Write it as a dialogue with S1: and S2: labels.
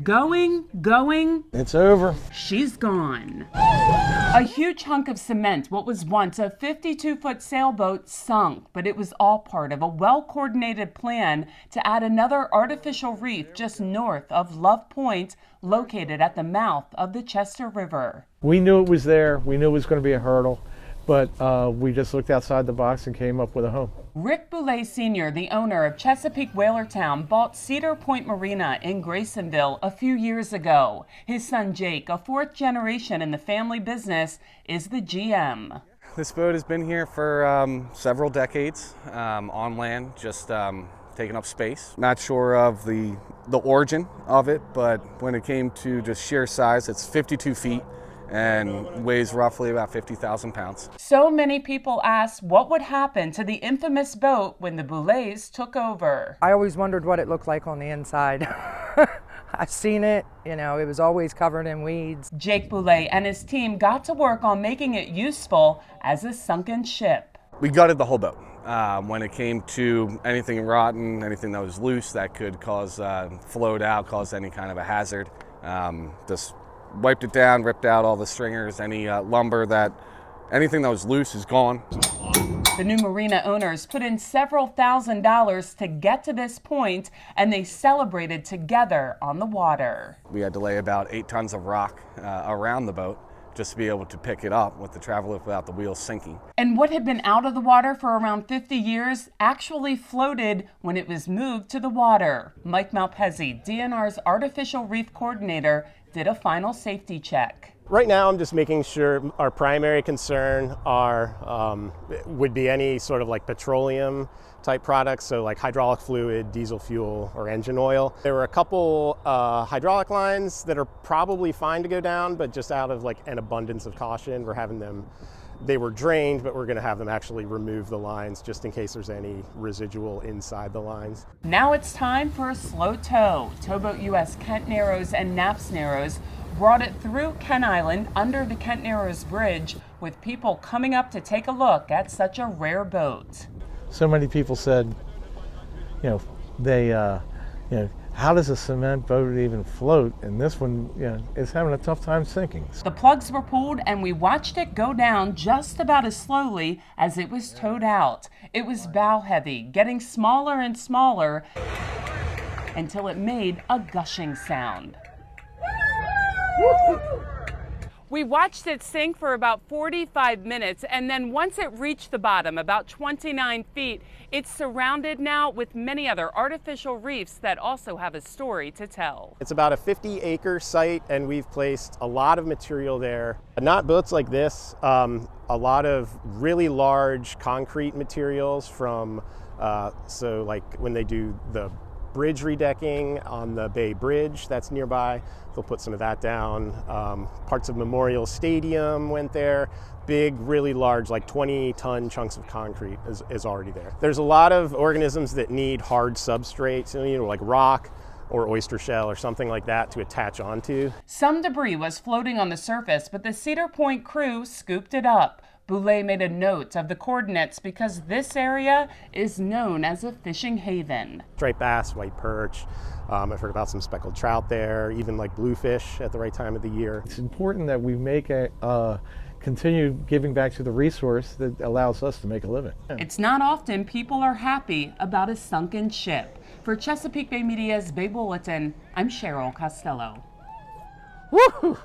S1: Going.
S2: It's over.
S1: She's gone. A huge hunk of cement, what was once a 52-foot sailboat, sunk, but it was all part of a well-coordinated plan to add another artificial reef just north of Love Point, located at the mouth of the Chester River.
S2: We knew it was there. We knew it was going to be a hurdle, but we just looked outside the box and came up with a home.
S1: Rick Boulay Sr., the owner of Chesapeake Whalertown, bought Cedar Point Marina in Graysonville a few years ago. His son Jake, a fourth generation in the family business, is the GM.
S3: This boat has been here for several decades on land, just taking up space. Not sure of the origin of it, but when it came to just sheer size, it's 52 feet. And weighs roughly about 50,000 pounds.
S1: So many people ask what would happen to the infamous boat when the Boulays took over.
S4: I always wondered what it looked like on the inside. I've seen it, it was always covered in weeds.
S1: Jake Boulay and his team got to work on making it useful as a sunken ship.
S3: We gutted the whole boat. When it came to anything rotten, anything that was loose that could cause float out, cause any kind of a hazard, just wiped it down, ripped out all the stringers, any lumber anything that was loose is gone.
S1: The new marina owners put in several $1,000s to get to this point, and they celebrated together on the water.
S3: We had to lay about 8 tons of rock around the boat just to be able to pick it up with the travel lift without the wheels sinking.
S1: And what had been out of the water for around 50 years actually floated when it was moved to the water. Mike Malpezzi, DNR's artificial reef coordinator, did a final safety check.
S5: Right now, I'm just making sure our primary concern would be any sort of like petroleum type products, so like hydraulic fluid, diesel fuel, or engine oil. There were a couple hydraulic lines that are probably fine to go down, but just out of like an abundance of caution, they were drained, but we're going to have them actually remove the lines just in case there's any residual inside the lines.
S1: Now it's time for a slow tow. Towboat US Kent Narrows and Naps Narrows brought it through Kent Island under the Kent Narrows Bridge, with people coming up to take a look at such a rare boat.
S2: So many people said, how does a cement boat even float? And this one, is having a tough time sinking.
S1: The plugs were pulled and we watched it go down just about as slowly as it was towed out. It was bow heavy, getting smaller and smaller until it made a gushing sound. We watched it sink for about 45 minutes, and then once it reached the bottom, about 29 feet, it's surrounded now with many other artificial reefs that also have a story to tell.
S5: It's about a 50-acre site, and we've placed a lot of material there. Not boats like this, a lot of really large concrete materials from, so like when they do the bridge redecking on the Bay Bridge that's nearby, they'll put some of that down. Parts of Memorial Stadium went there. Big, really large, like 20-ton chunks of concrete is already there. There's a lot of organisms that need hard substrates, like rock or oyster shell or something like that to attach onto.
S1: Some debris was floating on the surface, but the Cedar Point crew scooped it up. Boulay made a note of the coordinates because this area is known as a fishing haven.
S5: Striped bass, white perch. I've heard about some speckled trout there, even like bluefish at the right time of the year.
S2: It's important that we make continue giving back to the resource that allows us to make a living.
S1: It's not often people are happy about a sunken ship. For Chesapeake Bay Media's Bay Bulletin, I'm Cheryl Costello.
S2: Woo!